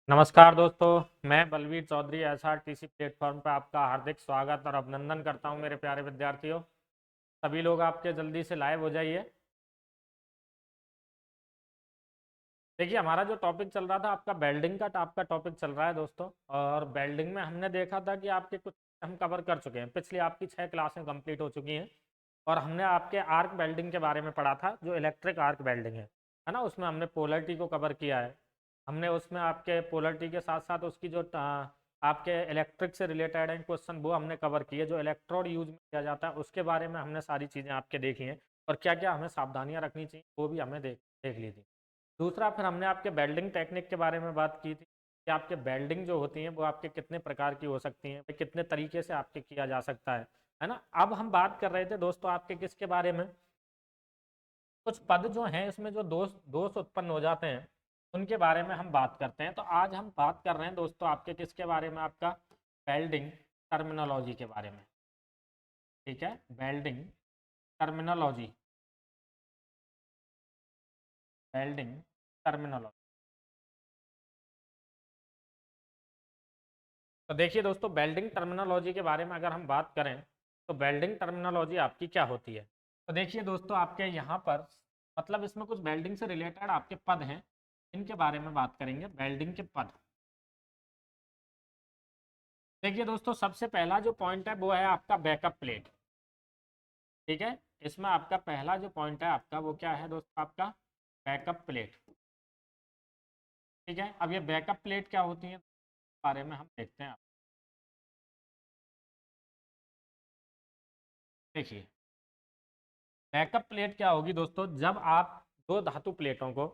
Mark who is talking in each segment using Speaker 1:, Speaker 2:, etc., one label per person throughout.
Speaker 1: नमस्कार दोस्तों। मैं बलवीर चौधरी एसआरटीसी प्लेटफॉर्म पर आपका हार्दिक स्वागत और अभिनंदन करता हूं मेरे प्यारे विद्यार्थियों। सभी लोग आपके जल्दी से लाइव हो जाइए। देखिए, हमारा जो टॉपिक चल रहा था आपका वेल्डिंग का आपका टॉपिक चल रहा है दोस्तों। और वेल्डिंग में हमने देखा था कि आपके कुछ हम कवर कर चुके हैं। पिछली आपकी 6 क्लासें कंप्लीट हो चुकी हैं और हमने आपके आर्क वेल्डिंग के बारे में पढ़ा था, जो इलेक्ट्रिक आर्क वेल्डिंग है ना। उसमें हमने पोलरिटी को कवर किया है। हमने उसमें आपके पोलरिटी के साथ साथ उसकी जो आपके इलेक्ट्रिक से रिलेटेड है क्वेश्चन, वो हमने कवर किए। जो इलेक्ट्रोड यूज में किया जाता है उसके बारे में हमने सारी चीज़ें आपके देखी हैं और क्या क्या हमें सावधानियां रखनी चाहिए वो भी हमने देख देख ली थी। दूसरा, फिर हमने आपके वेल्डिंग टेक्निक के बारे में बात की थी कि आपके वेल्डिंग जो होती हैं वो आपके कितने प्रकार की हो सकती हैं, कितने तरीके से आपके किया जा सकता है ना। अब हम बात कर रहे थे दोस्तों आपके किसके बारे में, कुछ पद जो हैं इसमें जो दोष दोष उत्पन्न हो जाते हैं उनके बारे में हम बात करते हैं। तो आज हम बात कर रहे हैं दोस्तों आपके किसके बारे में, आपका वेल्डिंग टर्मिनोलॉजी के बारे में। ठीक है, वेल्डिंग टर्मिनोलॉजी, वेल्डिंग टर्मिनोलॉजी। तो देखिए दोस्तों, वेल्डिंग टर्मिनोलॉजी के बारे में अगर हम बात करें तो वेल्डिंग टर्मिनोलॉजी आपकी क्या होती है। तो देखिए दोस्तों, आपके यहाँ पर मतलब इसमें कुछ वेल्डिंग से रिलेटेड आपके पद हैं, इनके बारे में बात करेंगे, वेल्डिंग के पद। देखिए दोस्तों, सबसे पहला जो पॉइंट है वो है आपका बैकअप प्लेट। ठीक है, इसमें आपका पहला जो पॉइंट है आपका वो क्या है दोस्तों, आपका बैकअप प्लेट। ठीक है, अब ये बैकअप प्लेट क्या होती है बारे में हम देखते हैं। देखिए, बैकअप प्लेट क्या होगी दोस्तों, जब आप दो धातु प्लेटों को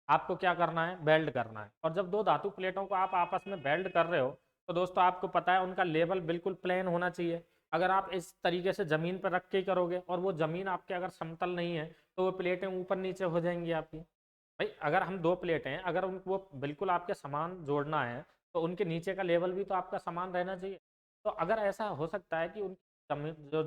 Speaker 1: आपको क्या करना है, वेल्ड करना है। और जब दो धातु प्लेटों को आप आपस में वेल्ड कर रहे हो तो दोस्तों आपको पता है उनका लेवल बिल्कुल प्लेन होना चाहिए। अगर आप इस तरीके से जमीन पर रख के ही करोगे और वो जमीन आपके अगर समतल नहीं है तो वो प्लेटें ऊपर नीचे हो जाएंगी आपकी। भाई, अगर हम दो प्लेटें हैं, अगर उनको बिल्कुल आपके समान जोड़ना है तो उनके नीचे का लेवल भी तो आपका समान रहना चाहिए। तो अगर ऐसा हो सकता है कि उनकी जमीन जो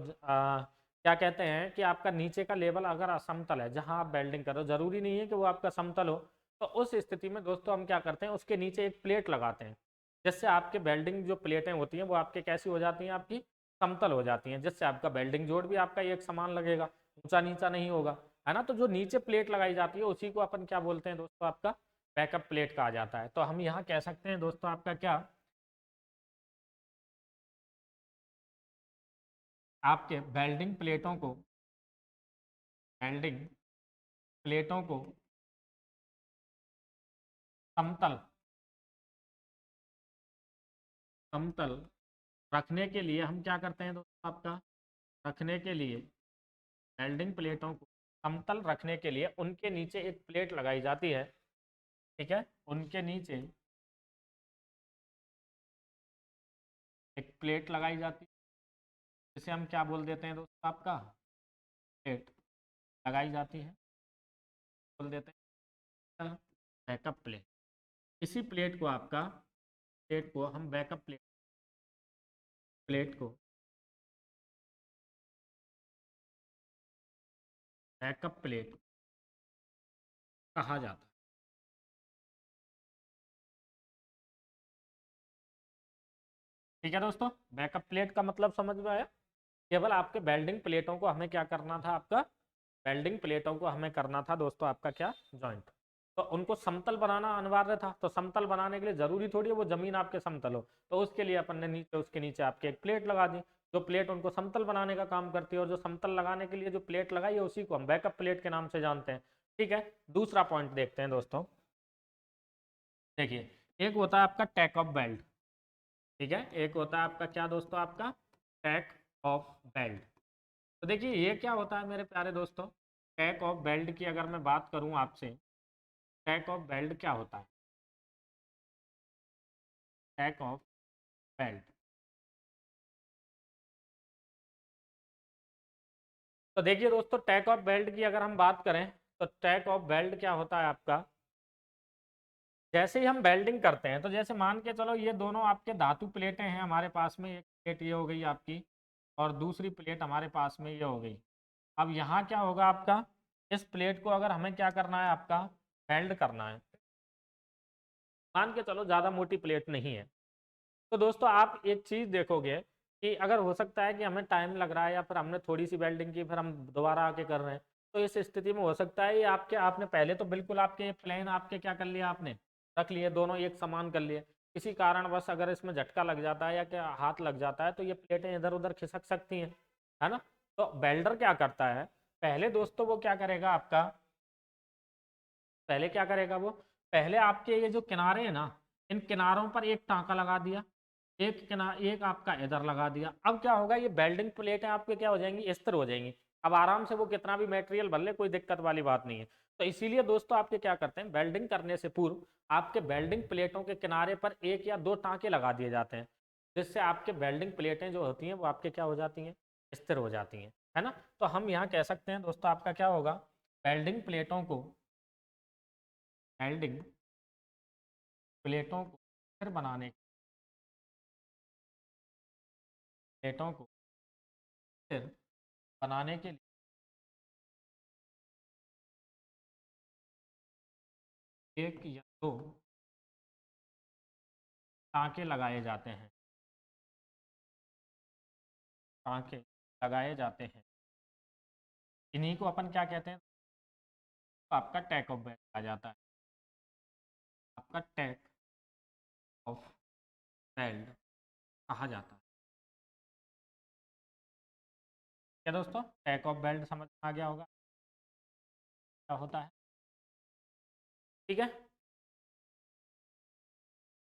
Speaker 1: क्या कहते हैं कि आपका नीचे का लेवल अगर असमतल है, जहां आप वेल्डिंग कर रहे हो, जरूरी नहीं है कि वो आपका समतल हो। तो उस स्थिति में दोस्तों हम क्या करते हैं, उसके नीचे एक प्लेट लगाते हैं, जिससे आपके वेल्डिंग जो प्लेटें होती हैं वो आपके कैसी हो जाती हैं, आपकी समतल हो जाती हैं, जिससे आपका वेल्डिंग जोड़ भी आपका एक समान लगेगा, ऊंचा नीचा नहीं होगा, है ना। तो जो नीचे प्लेट लगाई जाती है उसी को अपन क्या बोलते हैं दोस्तों, आपका बैकअप प्लेट कहा जाता है। तो हम यहाँ कह सकते हैं दोस्तों आपका क्या, आपके वेल्डिंग प्लेटों को समतल समतल रखने के लिए हम क्या करते हैं दोस्तों, आपका रखने के लिए वेल्डिंग प्लेटों को समतल रखने के लिए उनके नीचे एक प्लेट लगाई जाती है। ठीक है, उनके नीचे एक प्लेट लगाई जाती है, जिसे हम क्या बोल देते हैं दोस्तों, आपका प्लेट लगाई जाती है, बोल देते हैं बैकअप प्लेट। इसी प्लेट को हम बैकअप प्लेट को बैकअप प्लेट कहा जाता है। ठीक है दोस्तों, बैकअप प्लेट का मतलब समझ में आया। केवल आपके वेल्डिंग प्लेटों को हमें क्या करना था, आपका वेल्डिंग प्लेटों को हमें करना था दोस्तों आपका क्या, जॉइंट। तो उनको समतल बनाना अनिवार्य था। तो समतल बनाने के लिए जरूरी थोड़ी है वो जमीन आपके समतल हो, तो उसके लिए अपन ने नीचे उसके नीचे आपके एक प्लेट लगा दी, जो प्लेट उनको समतल बनाने का काम करती है। और जो समतल लगाने के लिए जो प्लेट लगाई है उसी को हम बैकअप प्लेट के नाम से जानते हैं। ठीक है, दूसरा पॉइंट देखते हैं दोस्तों। देखिए, एक होता है आपका टैक ऑफ बेल्ट। ठीक है, एक होता है आपका क्या दोस्तों, आपका टैक ऑफ बेल्ट। तो देखिए, ये क्या होता है मेरे प्यारे दोस्तों, टैक ऑफ बेल्ट की अगर मैं बात करूं आपसे, टैक ऑफ बेल्ट क्या होता है, टैक ऑफ बेल्ट। तो देखिए दोस्तों, टैक ऑफ बेल्ट की अगर हम बात करें तो टैक ऑफ बेल्ट क्या होता है आपका, जैसे ही हम बेल्डिंग करते हैं, तो जैसे मान के चलो ये दोनों आपके धातु प्लेटें हैं हमारे पास में, एक प्लेट ये हो गई आपकी और दूसरी प्लेट हमारे पास में ये हो गई। अब यहाँ क्या होगा आपका, इस प्लेट को अगर हमें क्या करना है, आपका वेल्ड करना है। मान के चलो ज़्यादा मोटी प्लेट नहीं है। तो दोस्तों आप एक चीज़ देखोगे कि अगर हो सकता है कि हमें टाइम लग रहा है या फिर हमने थोड़ी सी वेल्डिंग की फिर हम दोबारा आके कर रहे हैं, तो इस स्थिति में हो सकता है ये आपके आपने पहले तो बिल्कुल आपके प्लेन आपके क्या कर लिया, आपने रख लिए दोनों एक समान कर लिए, किसी कारणवश अगर इसमें झटका लग जाता है या क्या हाथ लग जाता है तो ये प्लेटें इधर उधर खिसक सकती हैं, है ना। तो वेल्डर क्या करता है, पहले दोस्तों वो क्या करेगा आपका, पहले क्या करेगा वो, पहले आपके ये जो किनारे हैं ना, इन किनारों पर एक टांका लगा दिया, एक किनार एक आपका इधर लगा दिया। अब क्या होगा, ये बेल्डिंग प्लेटें आपके क्या हो जाएंगी, स्थिर हो जाएंगी। अब आराम से वो कितना भी मटेरियल भर ले, कोई दिक्कत वाली बात नहीं है। तो इसीलिए दोस्तों आपके क्या करते हैं, वेल्डिंग करने से पूर्व आपके वेल्डिंग प्लेटों के किनारे पर एक या दो टांके लगा दिए जाते हैं, जिससे आपके वेल्डिंग प्लेटें जो होती हैं वो आपके क्या हो जाती हैं, स्थिर हो जाती हैं, है ना। तो हम यहाँ कह सकते हैं दोस्तों आपका क्या होगा, वेल्डिंग प्लेटों को, वेल्डिंग प्लेटों को स्थिर बनाने, प्लेटों को स्थिर बनाने के लिए एक या दो टांके लगाए जाते हैं, टांके लगाए जाते हैं। इन्हीं को अपन क्या कहते हैं, तो आपका टैक ऑफ बेल्ट आ जाता है, आपका टैक ऑफ बेल्ट कहा जाता है। क्या दोस्तों, टैक ऑफ बेल्ट समझ में आ गया होगा क्या होता है, ठीक है।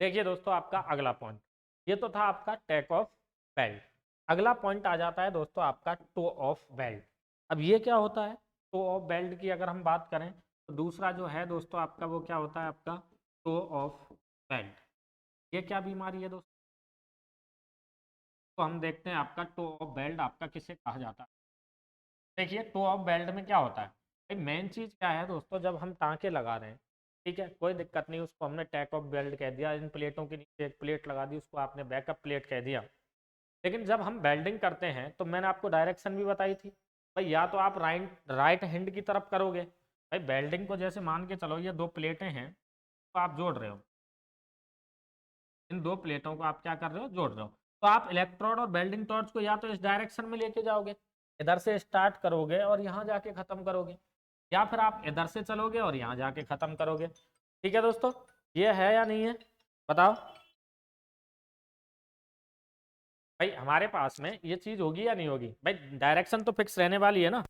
Speaker 1: देखिए दोस्तों आपका अगला पॉइंट, ये तो था आपका टैक ऑफ बेल्ट। अगला पॉइंट आ जाता है दोस्तों आपका टो ऑफ बेल्ट। अब ये क्या होता है, टो ऑफ बेल्ट की अगर हम बात करें तो दूसरा जो है दोस्तों आपका वो क्या होता है, आपका टो ऑफ बेल्ट। ये क्या बीमारी है दोस्तों, तो हम देखते हैं आपका टो ऑफ बेल्ट आपका किसे कहा जाता है। देखिए टो ऑफ बेल्ट में क्या होता है, भाई मेन चीज़ क्या है दोस्तों, जब हम टाँके लगा रहे हैं, ठीक है, कोई दिक्कत नहीं, उसको हमने टैक ऑफ बेल्ट कह दिया, इन प्लेटों के नीचे एक प्लेट लगा दी, उसको आपने बैकअप प्लेट कह दिया। लेकिन जब हम वेल्डिंग करते हैं तो मैंने आपको डायरेक्शन भी बताई थी, भाई या तो आप राइट राइट हैंड की तरफ करोगे, भाई वेल्डिंग को जैसे मान के चलो ये दो प्लेटें हैं तो आप जोड़ रहे हो, इन दो प्लेटों को आप क्या कर रहे हो, जोड़ रहे हो। तो आप इलेक्ट्रोड और वेल्डिंग टॉर्च को या तो इस डायरेक्शन में लेके जाओगे, इधर से स्टार्ट करोगे और यहाँ जाके खत्म करोगे, या फिर आप इधर से चलोगे और यहाँ जाके खत्म करोगे। ठीक है दोस्तों, ये है या नहीं है, बताओ। भाई हमारे पास में ये चीज होगी या नहीं होगी, भाई डायरेक्शन तो फिक्स रहने वाली है ना।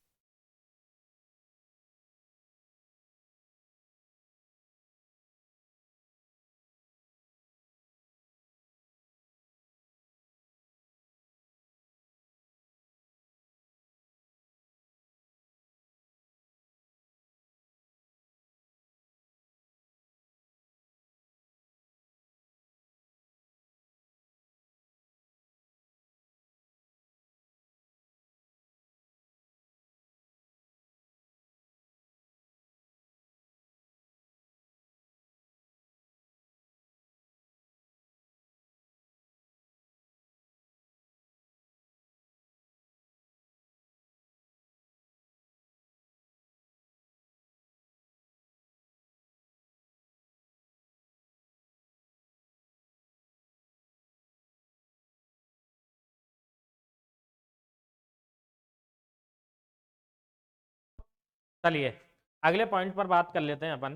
Speaker 1: चलिए अगले पॉइंट पर बात कर लेते हैं अपन।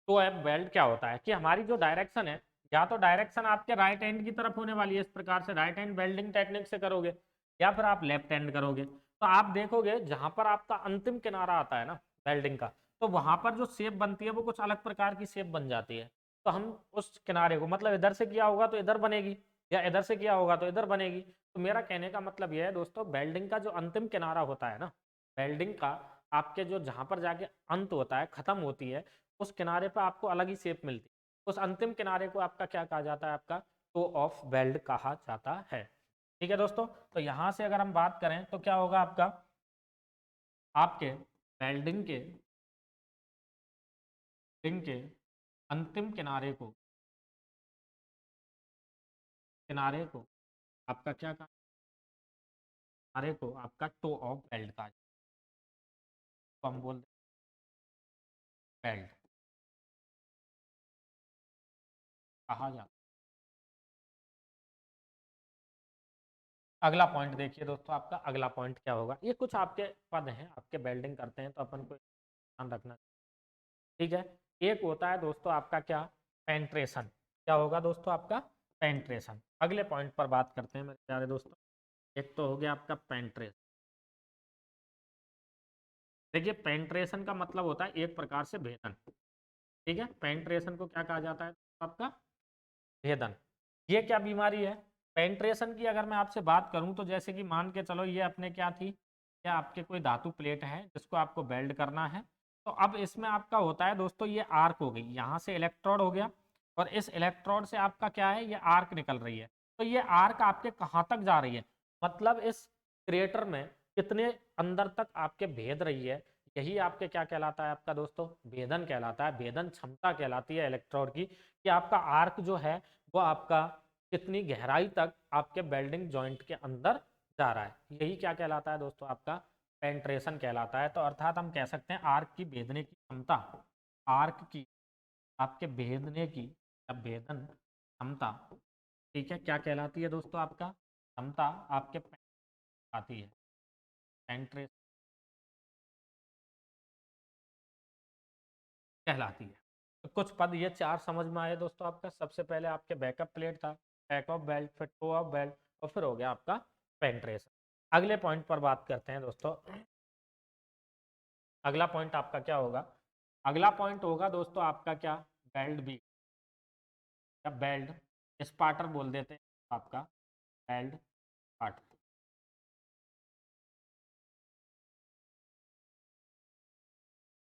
Speaker 1: तो एप बेल्ट क्या होता है कि हमारी जो डायरेक्शन है, या तो डायरेक्शन आपके राइट हैंड की तरफ होने वाली है, इस प्रकार से राइट हैंड वेल्डिंग टेक्निक से करोगे, या फिर आप लेफ्ट हैंड करोगे। तो आप देखोगे जहां पर आपका अंतिम किनारा आता है ना वेल्डिंग का, तो वहां पर जो शेप बनती है वो कुछ अलग प्रकार की शेप बन जाती है। तो हम उस किनारे को मतलब इधर से किया होगा तो इधर बनेगी, या इधर से किया होगा तो इधर बनेगी। तो मेरा कहने का मतलब यह है दोस्तों, वेल्डिंग का जो अंतिम किनारा होता है ना, वेल्डिंग का आपके जो जहां पर जाके अंत होता है, खत्म होती है, उस किनारे पर आपको अलग ही शेप मिलती है। उस अंतिम किनारे को आपका क्या कहा जाता है, आपका टो ऑफ वेल्ड कहा जाता है। ठीक है दोस्तों, तो यहाँ से अगर हम बात करें तो क्या होगा आपका, आपके वेल्डिंग के रिंग के अंतिम किनारे को आपका क्या कहा, किनारे को आपका टो ऑफ वेल्ड कहा जाता है। तो हम बोल वेल्ड, कहा जाता है। अगला पॉइंट देखिए दोस्तों, आपका अगला पॉइंट क्या होगा। ये कुछ आपके पद हैं, आपके वेल्डिंग करते हैं तो अपन को ध्यान रखना, ठीक है। एक होता है दोस्तों आपका क्या, पेंट्रेशन। क्या होगा दोस्तों आपका, पेंट्रेशन। अगले पॉइंट पर बात करते हैं मेरे प्यारे दोस्तों। एक तो हो गया आपका पेंट्रेशन। देखिए पेंट्रेशन का मतलब होता है एक प्रकार से भेदन, ठीक है। पेंट्रेशन को क्या कहा जाता है आपका, भेदन। ये क्या बीमारी है, पेंट्रेशन की अगर मैं आपसे बात करूं तो जैसे कि मान के चलो ये अपने क्या थी, क्या आपके कोई धातु प्लेट है जिसको आपको वेल्ड करना है। तो अब इसमें आपका होता है दोस्तों, ये आर्क हो गई, यहाँ से इलेक्ट्रोड हो गया और इस इलेक्ट्रोड से आपका क्या है, ये आर्क निकल रही है। तो ये आर्क आपके कहाँ तक जा रही है, मतलब इस क्रिएटर में कितने अंदर तक आपके भेद रही है। यही आपके क्या कहलाता है आपका दोस्तों, भेदन कहलाता है। भेदन क्षमता कहलाती है इलेक्ट्रोड की, कि आपका आर्क जो है वो आपका कितनी गहराई तक आपके वेल्डिंग जॉइंट के अंदर जा रहा है। यही क्या कहलाता है दोस्तों, आपका पेंट्रेशन कहलाता है। तो अर्थात हम कह सकते हैं आर्क की भेदने की क्षमता, आर्क की आपके भेदने की या भेदन क्षमता, ठीक है, क्या कहलाती है दोस्तों, आपका क्षमता आपके आती है, पेंट्रेशन कहलाती है। तो कुछ पद ये चार समझ में आए दोस्तों आपका। सबसे पहले आपके बैकअप प्लेट था, बैक ऑफ बेल्ट, फिर टो ऑफ बेल्ट, और फिर हो गया आपका पेंट्रेशन। अगले पॉइंट पर बात करते हैं दोस्तों। अगला पॉइंट आपका क्या होगा, अगला पॉइंट होगा दोस्तों आपका क्या, बेल्ट बी या बेल्ट स्पार्टर बोल देते हैं आपका, बेल्ट स्पार्टर।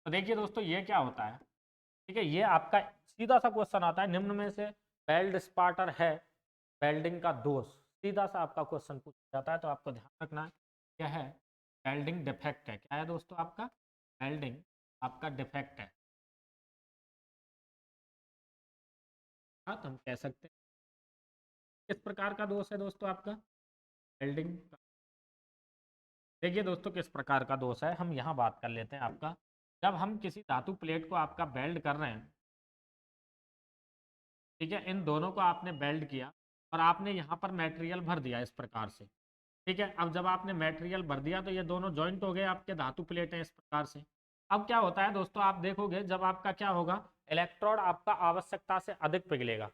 Speaker 1: तो देखिए दोस्तों ये क्या होता है, ठीक है, ये आपका सीधा सा क्वेश्चन आता है, निम्न में से बेल्ट स्पार्टर है वेल्डिंग का दोष, सीधा सा आपका क्वेश्चन पूछा जाता है। तो आपको ध्यान रखना है क्या है, वेल्डिंग डिफेक्ट है। क्या है दोस्तों आपका, वेल्डिंग आपका डिफेक्ट है। हाँ तो हम कह सकते हैं किस प्रकार का दोष है दोस्तों आपका, वेल्डिंग। देखिए दोस्तों किस प्रकार का दोष है, हम यहाँ बात कर लेते हैं आपका। जब हम किसी धातु प्लेट को आपका वेल्ड कर रहे हैं, ठीक है, इन दोनों को आपने वेल्ड किया और आपने यहाँ पर मटेरियल भर दिया इस प्रकार से, ठीक है। अब जब आपने मटेरियल भर दिया तो ये दोनों जॉइंट हो गए आपके धातु प्लेट हैं इस प्रकार से। अब क्या होता है दोस्तों, आप देखोगे जब आपका क्या होगा, इलेक्ट्रोड आपका आवश्यकता से अधिक पिघलेगा,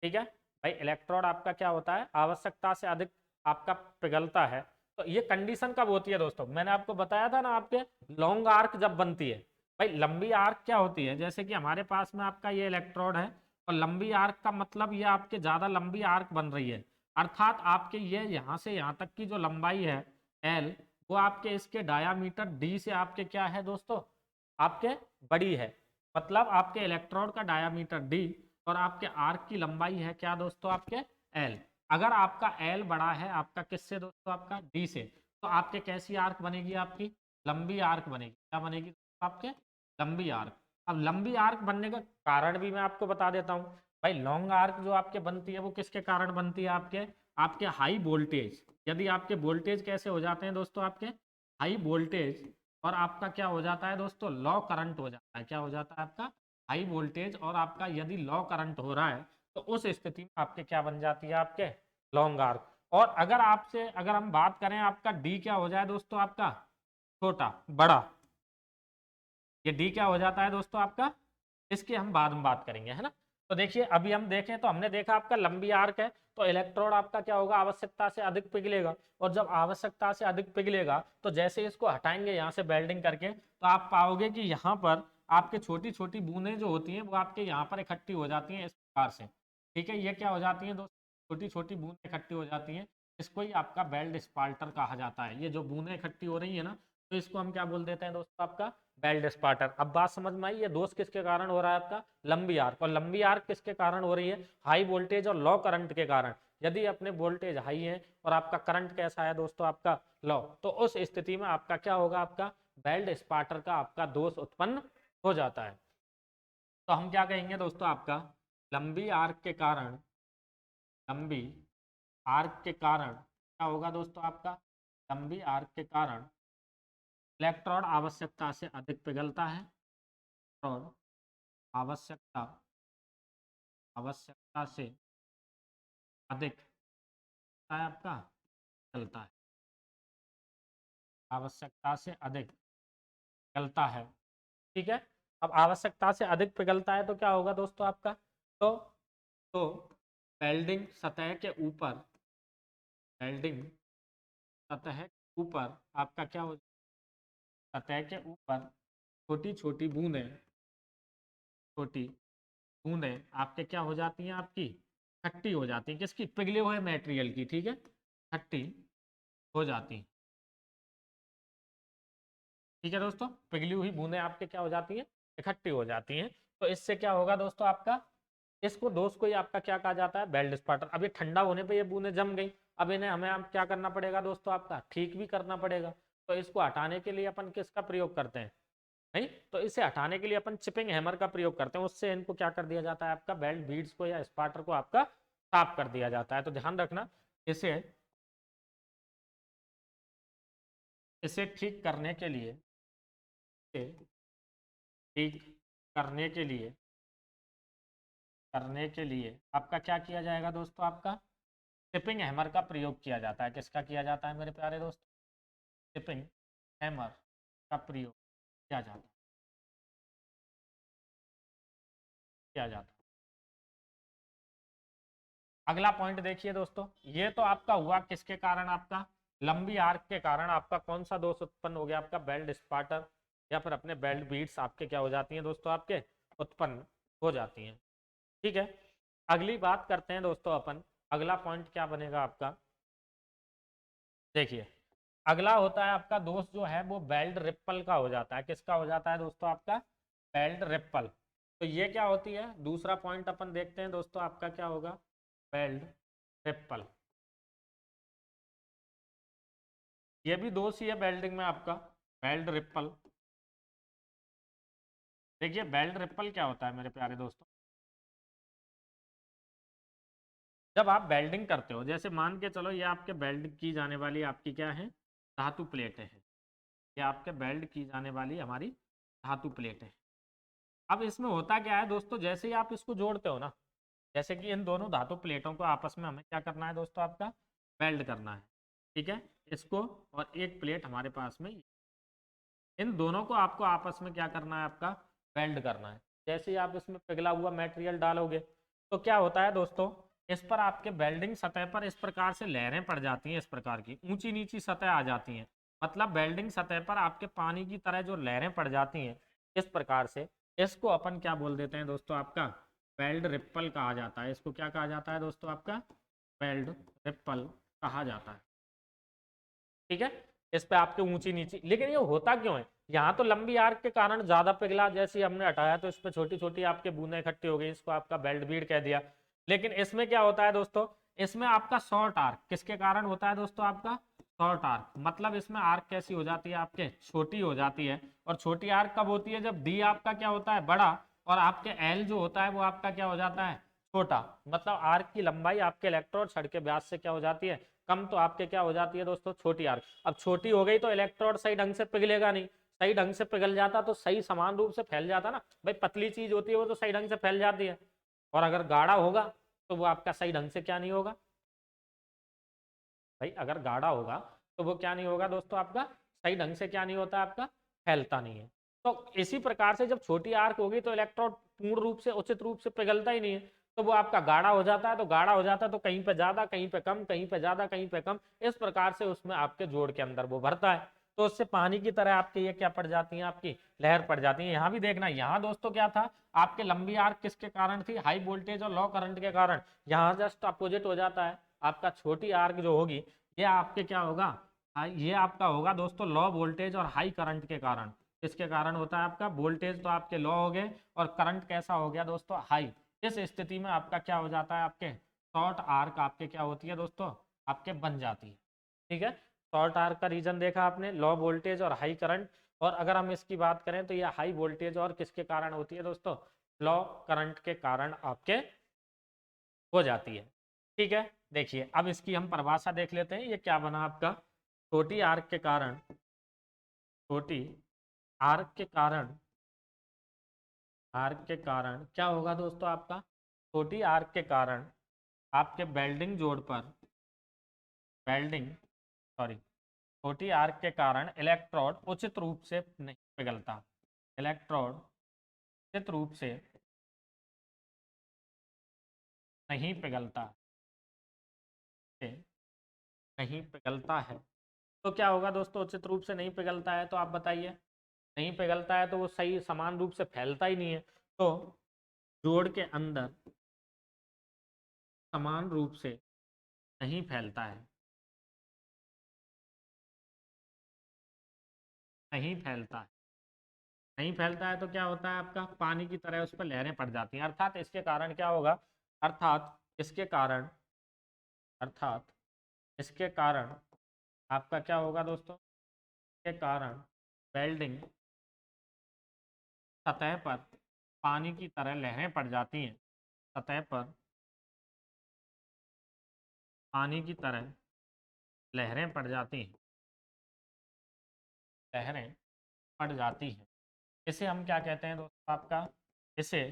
Speaker 1: ठीक है। भाई इलेक्ट्रोड आपका क्या होता है, आवश्यकता से अधिक आपका पिघलता है। तो ये कंडीशन कब होती है दोस्तों, मैंने आपको बताया था ना, आपके लॉन्ग आर्क जब बनती है। भाई लंबी आर्क क्या होती है, जैसे कि हमारे पास में आपका ये इलेक्ट्रोड है, और लंबी आर्क का मतलब ये आपके ज्यादा लंबी आर्क बन रही है, अर्थात आपके ये यहाँ से यहाँ तक की जो लंबाई है एल, वो आपके इसके डायामीटर डी से आपके क्या है दोस्तों, आपके बड़ी है। मतलब आपके इलेक्ट्रोड का डायामीटर डी और आपके आर्क की लंबाई है क्या दोस्तों, आपके एल। अगर आपका एल बड़ा है आपका किससे दोस्तों, आपका डी से, तो आपके कैसी आर्क बनेगी, आपकी लंबी आर्क बनेगी। क्या बनेगी दोस्तों, आपके लंबी आर्क। अब लंबी आर्क बनने का कारण भी मैं आपको बता देता हूँ। भाई लॉन्ग आर्क जो आपके बनती है वो किसके कारण बनती है, आपके आपके हाई वोल्टेज। यदि आपके वोल्टेज कैसे हो जाते हैं दोस्तों, आपके हाई वोल्टेज, और आपका क्या हो जाता है दोस्तों, लो करंट हो जाता है। क्या हो जाता है आपका, हाई वोल्टेज और आपका यदि लो करंट हो रहा है, तो उस स्थिति में आपके क्या बन जाती है, आपके लॉन्ग आर्क। और अगर आपसे अगर हम बात करें आपका डी क्या हो जाए दोस्तों, आपका छोटा बड़ा, ये डी क्या हो जाता है दोस्तों आपका, इसकी हम बाद में बात करेंगे, है ना। तो देखिए अभी हम देखें तो हमने देखा आपका लंबी आर्क है, तो इलेक्ट्रोड आपका क्या होगा, आवश्यकता से अधिक पिघलेगा। और जब आवश्यकता से अधिक पिघलेगा तो जैसे इसको हटाएंगे यहाँ से वेल्डिंग करके, तो आप पाओगे कि यहाँ पर आपके छोटी छोटी बूंदें जो होती हैं वो आपके यहाँ पर इकट्ठी हो जाती हैं इस प्रकार से, ठीक है। ये क्या हो जाती हैं दोस्तों, छोटी छोटी बूंदें इकट्ठी हो जाती हैं। इसको ही आपका बेल्ट स्पाल्टर कहा जाता है। ये जो बूंदें इकट्ठी हो रही है ना, तो इसको हम क्या बोल देते हैं दोस्तों, आपका बेल्ट स्पार्टर। अब बात समझ में आई, ये दोष किसके कारण हो रहा है, आपका लंबी आर्क। और लंबी आर्क किसके कारण हो रही है, हाई वोल्टेज और लो करंट के कारण। यदि अपने वोल्टेज हाई है और आपका करंट कैसा है दोस्तों, आपका लो, तो उस स्थिति में आपका क्या होगा, आपका बेल्ट स्पार्टर का आपका दोष उत्पन्न हो जाता है। तो हम क्या कहेंगे दोस्तों, आपका लंबी आर्क के कारण, लंबी आर्क के कारण क्या होगा दोस्तों, आपका लंबी आर्क के कारण इलेक्ट्रॉन आवश्यकता से अधिक पिघलता है और आवश्यकता आवश्यकता से अधिक है आपका चलता है, आवश्यकता से अधिक चलता है। ठीक है, अब आवश्यकता से अधिक पिघलता है तो क्या होगा दोस्तों आपका, तो तो वेल्डिंग सतह के ऊपर, वेल्डिंग सतह के ऊपर आपका क्या हो, सतह के ऊपर छोटी छोटी बूंदें, छोटी बूंदें आपके क्या हो जाती हैं, आपकी खट्टी हो जाती हैं, किसकी, पिघले हुए मटेरियल की, ठीक है, खट्टी हो जाती हैं। ठीक है दोस्तों, पिघली हुई बूंदें आपके क्या हो जाती हैं, इकट्ठी हो जाती हैं। तो इससे क्या होगा दोस्तों आपका, इसको दोस्त को ही आपका क्या कहा जाता है, बेल्ट स्पार्टर। अब ये ठंडा होने पे ये बूंदें जम गई, अब इन्हें हमें अब क्या करना पड़ेगा दोस्तों आपका, ठीक भी करना पड़ेगा। तो इसको हटाने के लिए अपन किसका प्रयोग करते हैं, नहीं, तो इसे हटाने के लिए अपन चिपिंग हैमर का प्रयोग करते हैं, उससे इनको क्या कर दिया जाता है, आपका बेल्ट बीड्स को या स्पार्टर को आपका साफ कर दिया जाता है। तो ध्यान रखना, इसे इसे ठीक करने के लिए, इसे ठीक करने के लिए, करने के लिए आपका क्या किया जाएगा दोस्तों, आपका टिपिंग हैमर का प्रयोग किया जाता है। किसका किया जाता है मेरे प्यारे दोस्त, टिपिंग हैमर का प्रयोग किया जाता है, किया जाता है। अगला पॉइंट देखिए दोस्तों, ये तो आपका हुआ किसके कारण, आपका लंबी आर्क के कारण आपका कौन सा दोष उत्पन्न हो गया, आपका बेल्ट स्पार्टर या फिर अपने बेल्ट बीट्स आपके क्या हो जाती हैं दोस्तों, आपके उत्पन्न हो जाती हैं। ठीक है, अगली बात करते हैं दोस्तों अपन, अगला पॉइंट क्या बनेगा आपका, देखिए अगला होता है आपका दोष जो है वो बेल्ट रिप्पल का हो जाता है। किसका हो जाता है दोस्तों, आपका बेल्ट रिप्पल। तो ये क्या होती है, दूसरा पॉइंट अपन देखते हैं दोस्तों, आपका क्या होगा, बेल्ट रिप्पल। ये भी दोष ही है बेल्डिंग में आपका, बेल्ट रिप्पल। देखिए बेल्ट रिप्पल क्या होता है मेरे प्यारे दोस्तों, जब आप बेल्डिंग करते हो, जैसे मान के चलो ये आपके बेल्ट की जाने वाली आपकी क्या है, धातु प्लेटें हैं, ये आपके बेल्ट की जाने वाली हमारी धातु प्लेटें हैं। अब इसमें होता क्या है दोस्तों, जैसे ही आप इसको जोड़ते हो ना, जैसे कि इन दोनों धातु प्लेटों को आपस में हमें क्या करना है दोस्तों, आपका वेल्ड करना है। ठीक है, इसको और एक प्लेट हमारे पास में, इन दोनों को आपको आपस में क्या करना है, आपका वेल्ड करना है। जैसे ही आप इसमें पिघला हुआ मटेरियल डालोगे तो क्या होता है दोस्तों, इस पर आपके वेल्डिंग सतह पर इस प्रकार से लहरें पड़ जाती हैं, इस प्रकार की ऊंची नीची सतह आ जाती हैं। मतलब वेल्डिंग सतह पर आपके पानी की तरह जो लहरें पड़ जाती हैं इस प्रकार से, इसको अपन क्या बोल देते हैं दोस्तों, आपका वेल्ड रिप्पल कहा जाता है। इसको क्या कहा जाता है दोस्तों, आपका वेल्ड रिप्पल कहा जाता है। ठीक है, इस पे आपके ऊंची नीची, लेकिन ये होता क्यों है, यहाँ तो लंबी आर्क के कारण ज्यादा पिघला, जैसे ही हमने हटाया तो इस पे छोटी छोटी आपके बूंदें इकट्ठी हो गई, इसको आपका बेल्ट बीड कह दिया। लेकिन इसमें क्या होता है दोस्तों, इसमें आपका शॉर्ट आर्क किसके कारण होता है दोस्तों, आपका शॉर्ट आर्क। मतलब इसमें आर्क कैसी हो जाती है, आपके छोटी हो जाती है। और छोटी आर्क कब होती है, जब डी आपका क्या होता है, बड़ा, और आपके एल जो होता है वो आपका क्या हो जाता है, छोटा। मतलब आर्क की लंबाई आपके इलेक्ट्रोड छड़ के व्यास से क्या हो जाती है, कम, तो आपके क्या हो जाती है दोस्तों, छोटी आर्क। अब छोटी हो गई तो इलेक्ट्रोड सही ढंग से पिघलेगा नहीं, सही ढंग से पिघल जाता तो सही समान रूप से फैल जाता ना भाई, पतली चीज होती है वो तो सही ढंग से फैल जाती है। और अगर गाढ़ा होगा तो वो आपका सही ढंग से क्या नहीं होगा भाई, अगर गाढ़ा होगा तो वो क्या नहीं होगा दोस्तों, आपका सही ढंग से क्या नहीं होता, आपका फैलता नहीं है। तो इसी प्रकार से जब छोटी आर्क होगी तो इलेक्ट्रोड पूर्ण रूप से उचित रूप से पिघलता ही नहीं है, तो वो आपका गाढ़ा हो जाता है। तो गाढ़ा हो जाता है तो कहीं पे ज्यादा, कहीं पे कम, कहीं पे ज्यादा, कहीं पे कम, इस प्रकार से उसमें आपके जोड़ के अंदर वो भरता है। तो उससे पानी की तरह आपके ये क्या पड़ जाती है, आपकी लहर पड़ जाती है। यहाँ भी देखना, यहाँ दोस्तों क्या था, आपके लंबी आर्क किसके कारण थी, हाई वोल्टेज और लो करंट के कारण। यहाँ जस्ट अपोजिट हो जाता है, आपका छोटी आर्क जो होगी ये आपके क्या होगा, ये आपका होगा दोस्तों लो वोल्टेज और हाई करंट के कारण। इसके कारण होता है आपका वोल्टेज तो आपके लो हो गए और करंट कैसा हो गया दोस्तों, हाई। इस स्थिति में आपका क्या हो जाता है, आपके शॉर्ट आर्क आपके क्या होती है दोस्तों, आपके बन जाती है। ठीक है, शॉर्ट आर्क का रीजन देखा आपने, लो वोल्टेज और हाई करंट। और अगर हम इसकी बात करें तो ये हाई वोल्टेज और किसके कारण होती है दोस्तों, लो करंट के कारण आपके हो जाती है। ठीक है, देखिए अब इसकी हम परिभाषा देख लेते हैं, ये क्या बना आपका, छोटी आर्क के कारण, छोटी आर्क के कारण, आर्क के कारण क्या होगा दोस्तों आपका, छोटी आर्क के कारण आपके वेल्डिंग जोड़ पर वेल्डिंग सॉरी छोटी आर्क के कारण इलेक्ट्रोड उचित रूप से नहीं पिघलता। इलेक्ट्रोड उचित रूप से नहीं पिघलता नहीं पिघलता है। तो क्या होगा दोस्तों, उचित रूप से नहीं पिघलता है तो आप बताइए, नहीं पिघलता है तो वो सही समान रूप से फैलता ही नहीं है। तो जोड़ के अंदर समान रूप से नहीं फैलता है, नहीं फैलता है। नहीं फैलता है तो क्या होता है, आपका पानी की तरह उस पर लहरें पड़ जाती हैं। अर्थात इसके कारण क्या होगा, अर्थात इसके कारण अर्थात इसके कारण आपका क्या होगा दोस्तों, के कारण वेल्डिंग सतह पर पानी की तरह लहरें पड़ जाती हैं। सतह पर पानी की तरह लहरें पड़ जाती हैं, लहरें पड़ जाती हैं। इसे हम क्या कहते हैं दोस्तों, आपका इसे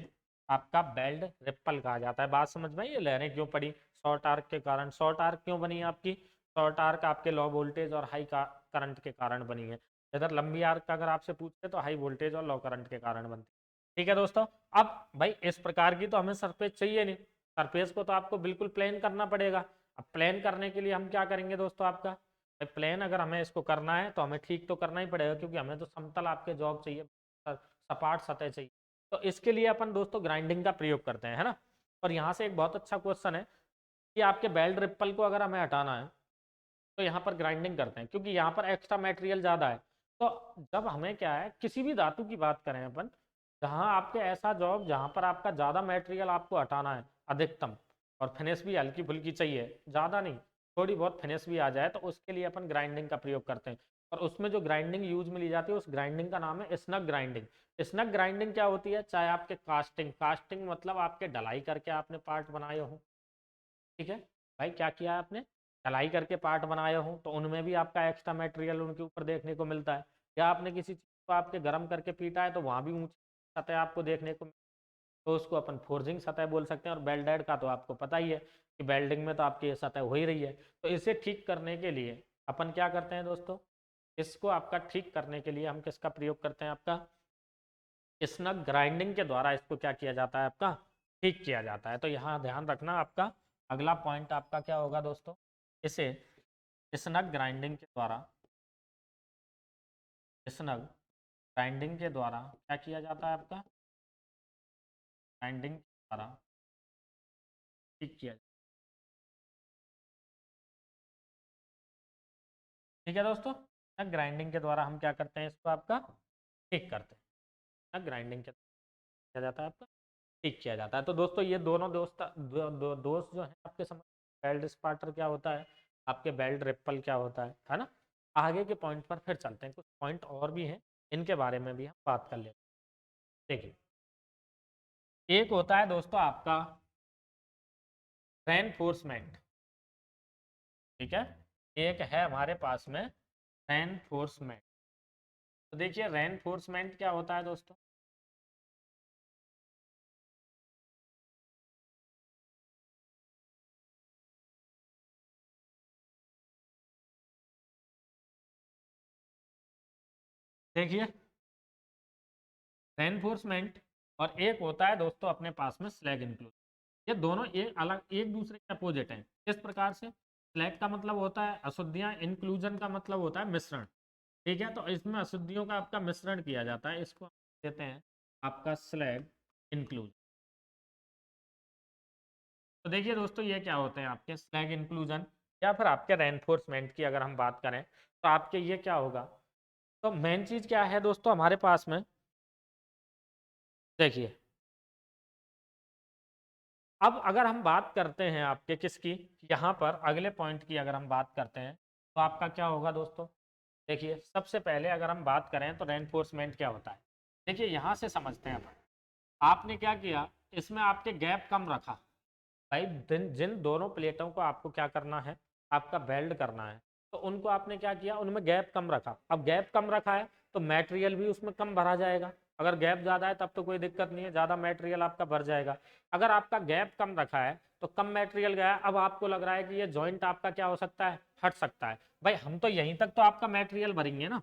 Speaker 1: आपका बेल्ट रिप्पल कहा जाता है। बात समझ में आई? ये लहरें क्यों पड़ी, शॉर्ट आर्क के कारण। शॉर्ट आर्क क्यों बनी आपकी, शॉर्ट आर्क आपके लो वोल्टेज और हाई करंट के कारण बनी है। इधर लंबी आर्क का अगर आपसे पूछते तो हाई वोल्टेज और लो करंट के कारण बनती है। ठीक है दोस्तों। अब भाई इस प्रकार की तो हमें सरफेस चाहिए नहीं, सरफेस को तो आपको बिल्कुल प्लेन करना पड़ेगा। अब प्लेन करने के लिए हम क्या करेंगे दोस्तों, आपका प्लेन अगर हमें इसको करना है तो हमें ठीक तो करना ही पड़ेगा, क्योंकि हमें तो समतल आपके जॉब चाहिए, सपाट सतह चाहिए। तो इसके लिए अपन दोस्तों ग्राइंडिंग का प्रयोग करते हैं, है ना। और यहाँ से एक बहुत अच्छा क्वेश्चन है कि आपके बेल्ट रिप्पल को अगर हमें हटाना है तो यहाँ पर ग्राइंडिंग करते हैं, क्योंकि यहाँ पर एक्स्ट्रा मटेरियल ज़्यादा है। तो जब हमें क्या है, किसी भी धातु की बात करें अपन, जहाँ आपके ऐसा जॉब जहाँ पर आपका ज़्यादा मटेरियल आपको हटाना है अधिकतम, और फिनिश भी हल्की फुल्की चाहिए, ज़्यादा नहीं, थोड़ी बहुत फिनिश भी आ जाए, तो उसके लिए अपन ग्राइंडिंग का प्रयोग करते हैं। और उसमें जो ग्राइंडिंग यूज में ली जाती है उस ग्राइंडिंग का नाम है स्नग ग्राइंडिंग। स्नग ग्राइंडिंग क्या होती है, चाहे आपके कास्टिंग, कास्टिंग मतलब आपके ढलाई करके आपने पार्ट बनाए हो, ठीक है भाई, क्या किया है आपने, ढलाई करके पार्ट बनाए हो, तो उनमें भी आपका एक्स्ट्रा मटेरियल उनके ऊपर देखने को मिलता है। या आपने किसी चीज़ को आपके गर्म करके पीटा है तो वहाँ भी ऊंची सतह आपको देखने को, तो उसको अपन फोर्जिंग सतह बोल सकते हैं। और वेल्डेड का तो आपको पता ही है कि वेल्डिंग में तो आपकी ये सतह हो ही रही है। तो इसे ठीक करने के लिए अपन क्या करते हैं दोस्तों, इसको आपका ठीक करने के लिए हम किसका प्रयोग करते हैं, आपका स्नग ग्राइंडिंग के द्वारा इसको क्या किया जाता है, आपका ठीक किया जाता है। तो यहाँ ध्यान रखना, आपका अगला पॉइंट आपका क्या होगा दोस्तों, इसे स्नग ग्राइंडिंग के द्वारा, स्नग ग्राइंडिंग के द्वारा क्या किया जाता है, आपका ग्राइंडिंग के द्वारा ठीक किया जाता है। ठीक है दोस्तों, स्नग ग्राइंडिंग के द्वारा हम क्या करते हैं, इसको आपका ठीक करते हैं। स्नग ग्राइंडिंग के किया जाता है, आपका ठीक किया जाता है। तो दोस्तों ये दोनों दोस्त जो हैं आपके समझ, बेल्ट स्पार्टर क्या होता है, आपके बेल्ट रिप्पल क्या होता है ना। आगे के पॉइंट पर फिर चलते हैं, कुछ पॉइंट और भी हैं, इनके बारे में भी हम बात कर लेते हैं। देखिए, एक होता है दोस्तों आपका रेनफोर्समेंट, ठीक है, एक है हमारे पास में रेनफोर्समेंट। तो देखिए रेनफोर्समेंट क्या होता है दोस्तों, देखिए रेनफोर्समेंट और एक होता है दोस्तों अपने पास में स्लैग इंक्लूजन। ये दोनों एक अलग, एक दूसरे के अपोजिट हैं। किस प्रकार से, स्लैग का मतलब होता है अशुद्धियां, इंक्लूजन का मतलब होता है मिश्रण। ठीक है, तो इसमें अशुद्धियों का आपका मिश्रण किया जाता है, इसको हम देते हैं आपका स्लैग इंक्लूजन। तो देखिए दोस्तों ये क्या होते हैं आपके स्लैग इंक्लूजन या फिर आपके रेनफोर्समेंट की अगर हम बात करें तो आपके ये क्या होगा। तो मेन चीज क्या है दोस्तों हमारे पास में, देखिए अब अगर हम बात करते हैं आपके किसकी, यहाँ पर अगले पॉइंट की अगर हम बात करते हैं तो आपका क्या होगा दोस्तों। देखिए सबसे पहले अगर हम बात करें तो रेनफोर्समेंट क्या होता है, देखिए यहाँ से समझते हैं अपन। आपने क्या किया, इसमें आपके गैप कम रखा, भाई जिन जिन दोनों प्लेटों को आपको क्या करना है, आपका वेल्ड करना है, तो उनको आपने क्या किया, उनमें गैप कम रखा। अब गैप कम रखा है तो मटेरियल भी उसमें कम भरा जाएगा। अगर गैप ज़्यादा है तब तो कोई दिक्कत नहीं है, ज़्यादा मटेरियल आपका भर जाएगा। अगर आपका गैप कम रखा है तो कम मटेरियल गया है, अब आपको लग रहा है कि ये जॉइंट आपका क्या हो सकता है, हट सकता है। भाई हम तो यहीं तक तो आपका मटेरियल भरेंगे ना,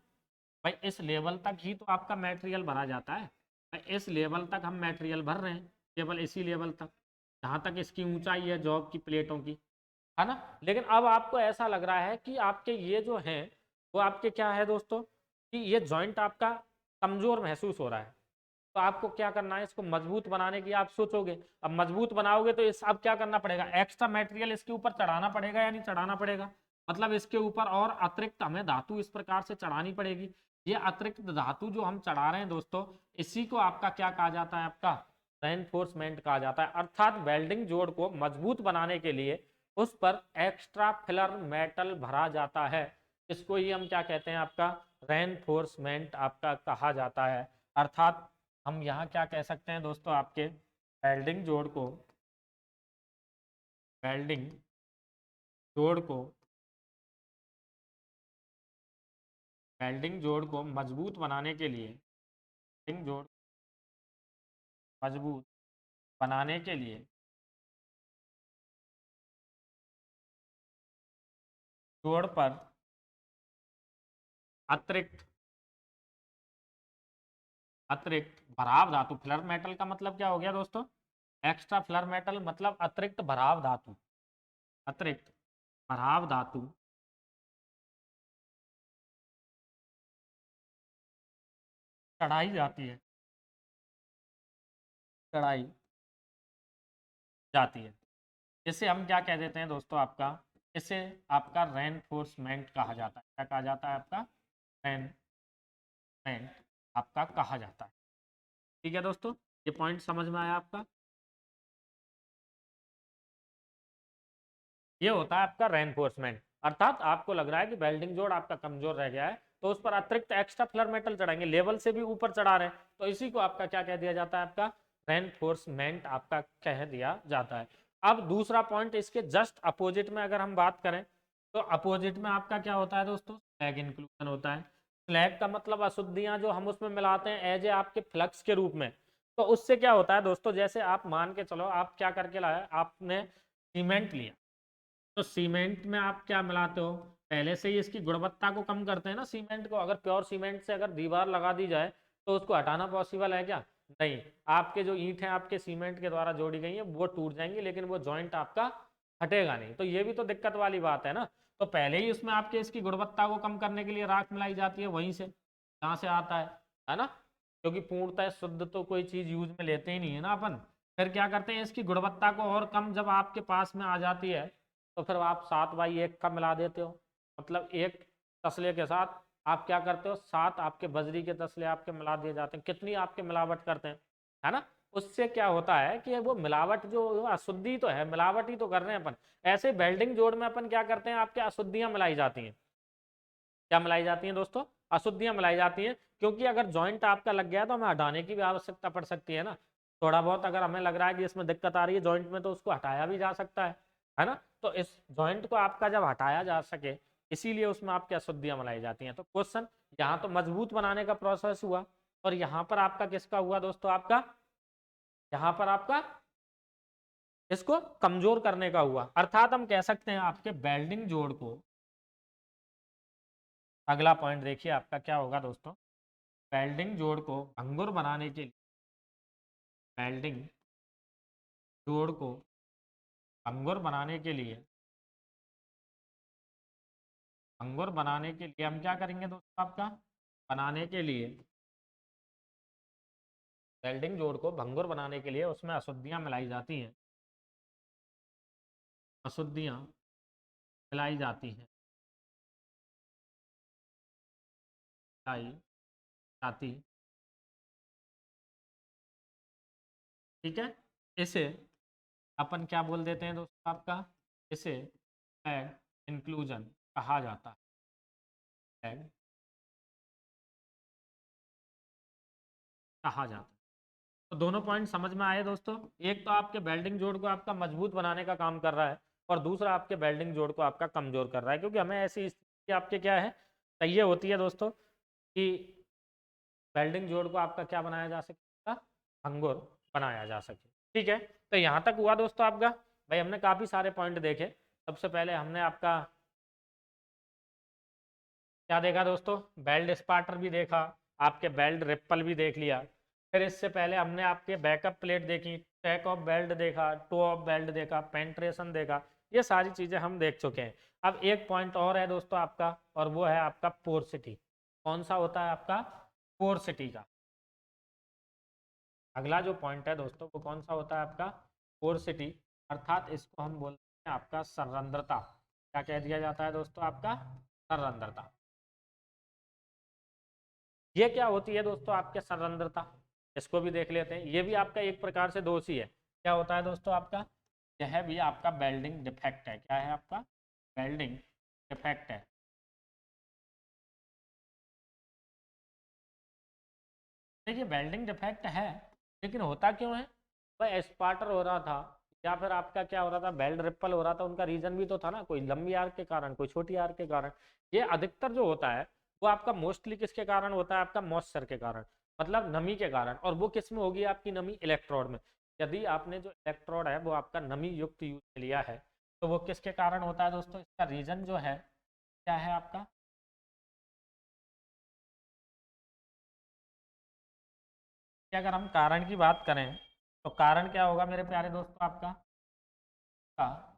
Speaker 1: भाई इस लेवल तक ही तो आपका मटेरियल भरा जाता है। भाई इस लेवल तक हम मटेरियल भर रहे हैं, केवल इसी लेवल तक, जहाँ तक इसकी ऊंचाई है जॉब की प्लेटों की, है ना। लेकिन अब आपको ऐसा लग रहा है कि आपके ये जो हैं वो आपके क्या है दोस्तों, कि ये जॉइंट आपका कमजोर महसूस हो रहा है। तो आपको क्या करना है, इसको मजबूत बनाने की आप सोचोगे। अब मजबूत बनाओगे तो इस अब क्या करना पड़ेगा, एक्स्ट्रा मटेरियल इसके ऊपर चढ़ाना पड़ेगा या नहीं चढ़ाना पड़ेगा, मतलब इसके ऊपर और अतिरिक्त हमें धातु इस प्रकार से चढ़ानी पड़ेगी। ये अतिरिक्त धातु जो हम चढ़ा रहे हैं दोस्तों, इसी को आपका क्या कहा जाता है, आपका रेनफोर्समेंट कहा जाता है। अर्थात वेल्डिंग जोड़ को मजबूत बनाने के लिए उस पर एक्स्ट्रा फिलर मेटल भरा जाता है। इसको ही हम क्या कहते हैं, आपका रेनफोर्समेंट आपका कहा जाता है। अर्थात हम यहाँ क्या कह सकते हैं दोस्तों, आपके वेल्डिंग जोड़ को, वेल्डिंग जोड़ को, वेल्डिंग जोड़ को मजबूत बनाने के लिए, वेल्डिंग जोड़ मजबूत बनाने के लिए जोड़ पर अतिरिक्त अतिरिक्त भराव धातु, फिलर मेटल का मतलब क्या हो गया दोस्तों, एक्स्ट्रा फिलर मेटल मतलब अतिरिक्त भराव धातु, अतिरिक्त भराव धातु चढ़ाई जाती है, चढ़ाई जाती है। इसे हम क्या कह देते हैं दोस्तों, आपका इसे आपका रेनफोर्समेंट कहा जाता है। क्या कहा जाता है, आपका रेनफोर्समेंट आपका कहा जाता है। ठीक है दोस्तों, ये पॉइंट समझ में आया आपका। ये होता है आपका रेनफोर्समेंट। अर्थात आपको लग रहा है कि वेल्डिंग जोड़ आपका कमजोर रह गया है, तो उस पर अतिरिक्त एक्स्ट्रा फिलर मेटल चढ़ाएंगे, लेवल से भी ऊपर चढ़ा रहे हैं, तो इसी को आपका क्या कह दिया जाता है, आपका रेनफोर्समेंट आपका कह दिया जाता है। अब दूसरा पॉइंट इसके जस्ट अपोजिट में अगर हम बात करें, तो अपोजिट में आपका क्या होता है दोस्तों, स्लैग इंक्लूजन होता है। स्लैग का मतलब अशुद्धियां जो हम उसमें मिलाते हैं एज ए आपके फ्लक्स के रूप में। तो उससे क्या होता है दोस्तों, जैसे आप मान के चलो, आप क्या करके लाए, आपने सीमेंट लिया, तो सीमेंट में आप क्या मिलाते हो, पहले से ही इसकी गुणवत्ता को कम करते हैं ना सीमेंट को। अगर प्योर सीमेंट से अगर दीवार लगा दी जाए तो उसको हटाना पॉसिबल है क्या, नहीं। आपके जो ईंट है आपके सीमेंट के द्वारा जोड़ी गई है वो टूट जाएंगी, लेकिन वो जॉइंट आपका हटेगा नहीं। तो ये भी तो दिक्कत वाली बात है ना। तो पहले ही उसमें आपके इसकी गुणवत्ता को कम करने के लिए राख मिलाई जाती है, वहीं से जहाँ से आता है ना। क्योंकि पूर्णतः शुद्ध तो कोई चीज यूज में लेते ही नहीं है ना अपन। फिर क्या करते हैं, इसकी गुणवत्ता को और कम जब आपके पास में आ जाती है, तो फिर आप 7/1 का मिला देते हो। मतलब एक तसले के साथ आप क्या करते हो, 7 आपके बजरी के तसले आपके मिला दिए जाते हैं। कितनी आपके मिलावट करते हैं, है ना। उससे क्या होता है कि वो मिलावट जो अशुद्धि तो है, मिलावट ही तो कर रहे हैं अपन। ऐसे वेल्डिंग जोड़ में अपन क्या करते हैं, आपके अशुद्धियां मिलाई जाती हैं। क्या मिलाई जाती हैं दोस्तों, अशुद्धियां मिलाई जाती हैं। क्योंकि अगर जॉइंट आपका लग गया है तो हमें हटाने की भी आवश्यकता पड़ सकती है ना। थोड़ा बहुत अगर हमें लग रहा है कि इसमें दिक्कत आ रही है जॉइंट में, तो उसको हटाया भी जा सकता है ना। तो इस जॉइंट को आपका जब हटाया जा सके, इसीलिए उसमें आपकी अशुद्धियां मिलाई जाती हैं। तो क्वेश्चन यहाँ तो मजबूत बनाने का प्रोसेस हुआ, और यहाँ पर आपका किसका हुआ दोस्तों, आपका यहाँ पर आपका इसको कमजोर करने का हुआ। अर्थात हम कह सकते हैं आपके वेल्डिंग जोड़ को, अगला पॉइंट देखिए आपका क्या होगा दोस्तों, वेल्डिंग जोड़ को भंगुर बनाने के लिए, वेल्डिंग जोड़ को भंगुर बनाने के लिए, भंगुर बनाने के लिए हम क्या करेंगे दोस्तों, आपका बनाने के लिए, वेल्डिंग जोड़ को भंगुर बनाने के लिए उसमें अशुद्धियां मिलाई जाती हैं, अशुद्धियां मिलाई जाती हैं, मिलाई जाती, ठीक है। इसे अपन क्या बोल देते हैं दोस्तों, आपका इसे एड इंक्लूजन कहा जाता है, एड कहा जाता है। तो दोनों पॉइंट समझ में आए दोस्तों। एक तो आपके वेल्डिंग जोड़ को आपका मजबूत बनाने का काम कर रहा है, और दूसरा आपके वेल्डिंग जोड़ को आपका कमजोर कर रहा है। क्योंकि हमें ऐसी स्थिति आपके क्या है चाहिए होती है दोस्तों, कि वेल्डिंग जोड़ को आपका क्या बनाया जा सके, भंगुर बनाया जा सके। ठीक है, तो यहाँ तक हुआ दोस्तों आपका। भाई हमने काफ़ी सारे पॉइंट देखे। सबसे पहले हमने आपका क्या देखा दोस्तों, बेल्ट स्पार्टर भी देखा, आपके बेल्ट रिप्पल भी देख लिया। फिर इससे पहले हमने आपके बैकअप प्लेट देखी, टैक ऑफ बेल्ट देखा, टो ऑफ बेल्ट देखा, पेंट्रेशन देखा। ये सारी चीज़ें हम देख चुके हैं। अब एक पॉइंट और है दोस्तों आपका, और वो है आपका पोर्सिटी। कौन सा होता है आपका, पोर्सिटी का। अगला जो पॉइंट है दोस्तों वो कौन सा होता है आपका, पोर्सिटी, अर्थात इसको हम बोलते हैं आपका संरंध्रता। क्या कह दिया जाता है दोस्तों, आपका संरंध्रता। ये क्या होती है दोस्तों, आपके संरंध्रता, इसको भी देख लेते हैं। ये भी आपका एक प्रकार से दोष ही है। क्या होता है दोस्तों आपका, यह भी आपका बेल्डिंग डिफेक्ट है। क्या है आपका, बेल्डिंग डिफेक्ट है। देखिए बेल्डिंग डिफेक्ट है, लेकिन होता क्यों है, वह स्पार्टर हो रहा था या फिर आपका क्या हो रहा था, बेल्ट रिप्पल हो रहा था। उनका रीजन भी तो था ना, कोई लंबी आर्क के कारण, कोई छोटी आर्क के कारण। ये अधिकतर जो होता है वो आपका मोस्टली किसके कारण होता है, आपका मॉइस्चर के कारण, मतलब नमी के कारण। और वो किस में होगी आपकी नमी, इलेक्ट्रोड में। यदि आपने जो इलेक्ट्रोड है वो आपका नमी युक्त यूज लिया है, तो वो किसके कारण होता है दोस्तों, इसका रीजन जो है क्या है आपका, कि अगर हम कारण की बात करें तो कारण क्या होगा मेरे प्यारे दोस्तों आपका, का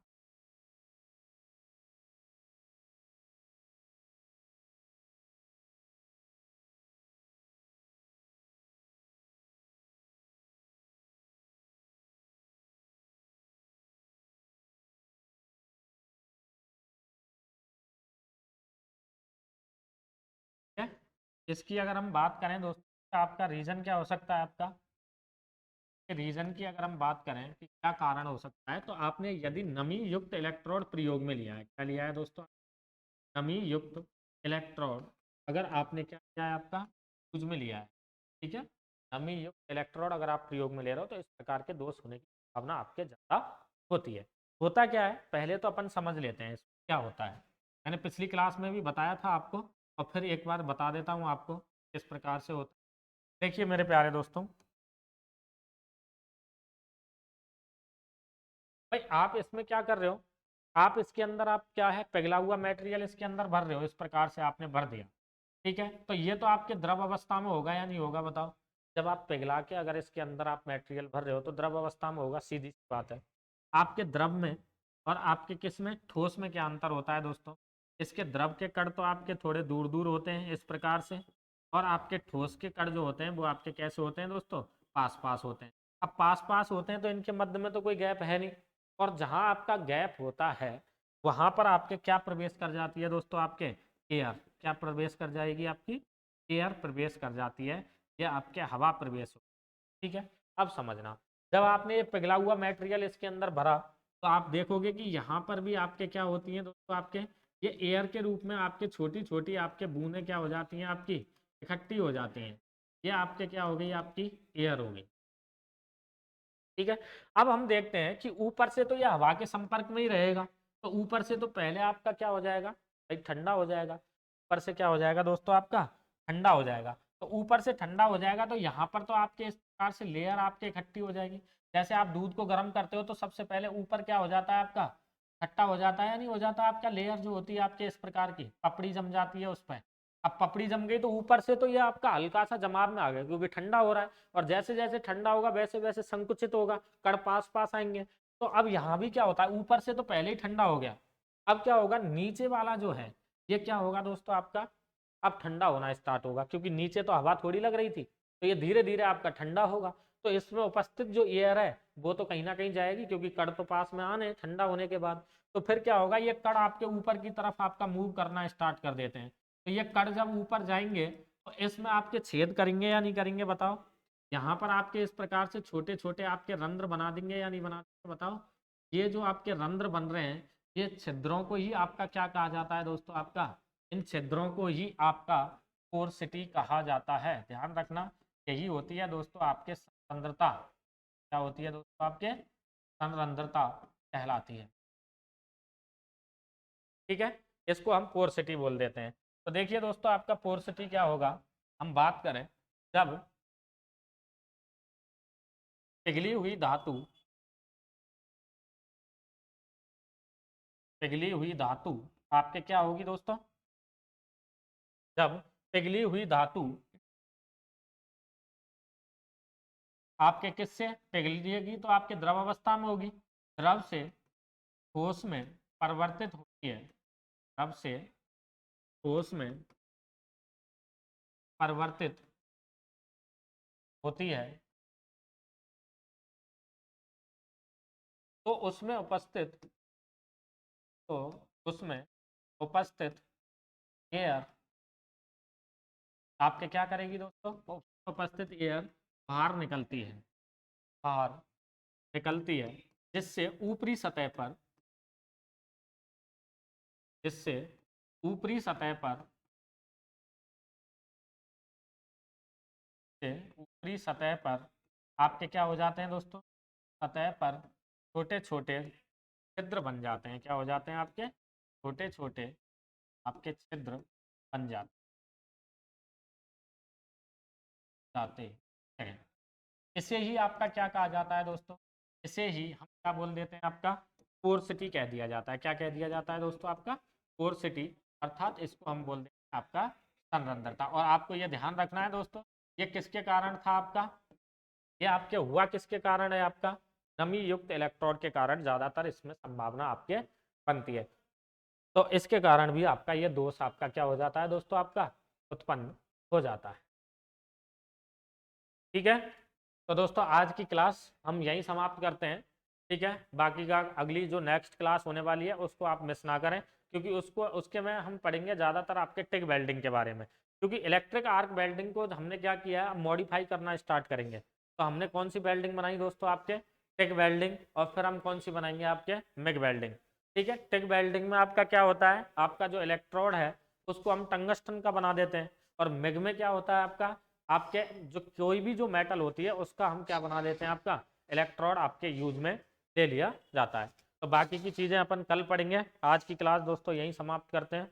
Speaker 1: है। इसकी अगर हम बात करें दोस्तों, आपका रीजन क्या हो सकता है आपका, रीजन की अगर हम बात करें कि क्या कारण हो सकता है, तो आपने यदि नमी युक्त इलेक्ट्रोड प्रयोग में लिया है, क्या लिया है दोस्तों, नमी युक्त इलेक्ट्रोड अगर आपने क्या किया है आपका, यूज में लिया है, ठीक है, नमी युक्त इलेक्ट्रोड अगर आप प्रयोग में ले रहे हो, तो इस प्रकार के दोष होने की संभावना आपके ज़्यादा होती है। होता क्या है, पहले तो अपन समझ लेते हैं इसमें क्या होता है। मैंने पिछली क्लास में भी बताया था आपको, और फिर एक बार बता देता हूँ आपको किस प्रकार से होता है। देखिए मेरे प्यारे दोस्तों, भाई आप इसमें क्या कर रहे हो, आप इसके अंदर आप क्या है, पिघला हुआ मटेरियल इसके अंदर भर रहे हो, इस प्रकार से आपने भर दिया। ठीक है, तो ये तो आपके द्रव अवस्था में होगा या नहीं होगा बताओ। जब आप पिघला के अगर इसके अंदर आप मटेरियल भर रहे हो तो द्रव अवस्था में होगा, सीधी सी बात है। आपके द्रव में और आपके किस में, ठोस में क्या अंतर होता है दोस्तों, इसके द्रव के कण तो आपके थोड़े दूर दूर होते हैं इस प्रकार से, और आपके ठोस के कण जो होते हैं वो आपके कैसे होते हैं दोस्तों, पास पास होते हैं। अब पास पास होते हैं तो इनके मध्य में तो कोई गैप है नहीं, और जहां आपका गैप होता है वहां पर आपके क्या प्रवेश कर जाती है दोस्तों, आपके एयर क्या प्रवेश कर जाएगी, आपकी एयर प्रवेश कर जाती है, या आपके हवा प्रवेश हो। ठीक है, अब समझना, जब आपने ये पिघला हुआ मटेरियल इसके अंदर भरा, तो आप देखोगे कि यहाँ पर भी आपके क्या होती हैं दोस्तों, आपके ये एयर के रूप में आपके छोटी छोटी आपके बूंदें क्या हो जाती हैं, आपकी इकट्ठी हो जाती हैं। ये आपके क्या हो गई, आपकी एयर हो गई। ठीक है, अब हम देखते हैं कि ऊपर से तो यह हवा के संपर्क में ही रहेगा, तो ऊपर से तो पहले आपका क्या हो जाएगा, भाई ठंडा हो जाएगा। ऊपर से क्या हो जाएगा दोस्तों, आपका ठंडा हो जाएगा। तो ऊपर से ठंडा हो जाएगा तो यहाँ पर तो आपके इस प्रकार से लेयर आपके इकट्ठी हो जाएगी। जैसे आप दूध को गर्म करते हो तो सबसे पहले ऊपर क्या हो जाता है आपका, खट्टा हो जाता है या नहीं हो जाता, आपका लेयर जो होती है आपके इस प्रकार की पपड़ी जम जाती है उस पर। अब पपड़ी जम गई तो ऊपर से तो ये आपका हल्का सा जमाव में आ गया, क्योंकि ठंडा हो रहा है, और जैसे जैसे ठंडा होगा वैसे वैसे संकुचित होगा, कण पास पास आएंगे। तो अब यहाँ भी क्या होता है, ऊपर से तो पहले ही ठंडा हो गया, अब क्या होगा, नीचे वाला जो है ये क्या होगा दोस्तों आपका, अब ठंडा होना स्टार्ट होगा, क्योंकि नीचे तो हवा थोड़ी लग रही थी, तो ये धीरे धीरे आपका ठंडा होगा। तो इसमें उपस्थित जो एयर है वो तो कहीं ना कहीं जाएगी, क्योंकि कण तो पास में आने ठंडा होने के बाद। तो फिर क्या होगा, ये कण आपके ऊपर की तरफ आपका मूव करना स्टार्ट कर देते हैं। तो ये कण जब ऊपर जाएंगे तो इसमें आपके छेद करेंगे या नहीं करेंगे बताओ। यहाँ पर आपके इस प्रकार से छोटे छोटे आपके रंध्र बना देंगे या नहीं बना देंगे बताओ। ये जो आपके रंध्र बन रहे हैं, ये छिद्रों को ही आपका क्या कहा जाता है दोस्तों, आपका इन छिद्रों को ही आपका पोरसिटी कहा जाता है। ध्यान रखना, यही होती है दोस्तों आपके संरंध्रता। क्या होती है दोस्तों, आपके संरंध्रता कहलाती है। ठीक है, इसको हम पोरसिटी बोल देते हैं। तो देखिए दोस्तों, आपका पोरसिटी क्या होगा, हम बात करें जब पिघली हुई धातु आपके क्या होगी दोस्तों? जब पिघली हुई धातु आपके किससे पिघलेगी? तो आपके द्रव अवस्था में होगी। द्रव से ठोस में परिवर्तित होती है। द्रव से ठोस में परिवर्तित होती है तो उसमें उपस्थित एयर आपके क्या करेगी दोस्तों? उपस्थित एयर बाहर निकलती है, बाहर निकलती है, जिससे ऊपरी सतह पर जिससे ऊपरी सतह पर से ऊपरी सतह पर आपके क्या हो जाते हैं दोस्तों? सतह पर छोटे छोटे छिद्र बन जाते हैं। क्या हो जाते हैं? आपके छोटे छोटे आपके छिद्र बन जाते हैं। इसे ही आपका क्या कहा जाता है दोस्तों? इसे ही हम क्या बोल देते हैं? आपका पोरसिटी कह दिया जाता है। क्या कह दिया जाता है दोस्तों? आपका पोरसिटी, अर्थात इसको हम बोल देते हैं आपका संरंध्रता। और आपको ये ध्यान रखना है दोस्तों, ये किसके कारण था आपका? ये आपके हुआ किसके कारण है? आपका नमी युक्त इलेक्ट्रोड के कारण ज़्यादातर इसमें संभावना आपके बनती है। तो इसके कारण भी आपका ये दोष आपका क्या हो जाता है दोस्तों? आपका उत्पन्न हो जाता है। ठीक है, तो दोस्तों आज की क्लास हम यहीं समाप्त करते हैं। ठीक है, बाकी का अगली जो नेक्स्ट क्लास होने वाली है उसको आप मिस ना करें, क्योंकि उसके में हम पढ़ेंगे ज़्यादातर आपके टिक वेल्डिंग के बारे में। क्योंकि इलेक्ट्रिक आर्क वेल्डिंग को हमने क्या किया है, मॉडिफाई करना स्टार्ट करेंगे। तो हमने कौन सी वेल्डिंग बनाई दोस्तों? आपके टिक वेल्डिंग। और फिर हम कौन सी बनाएंगे? आपके मिग वेल्डिंग। ठीक है, टिक वेल्डिंग में आपका क्या होता है? आपका जो इलेक्ट्रोड है उसको हम टंगस्टन का बना देते हैं। और मिग में क्या होता है? आपका आपके जो कोई भी जो मेटल होती है उसका हम क्या बना देते हैं? आपका इलेक्ट्रोड आपके यूज में ले लिया जाता है। तो बाकी की चीज़ें अपन कल पढ़ेंगे। आज की क्लास दोस्तों यहीं समाप्त करते हैं।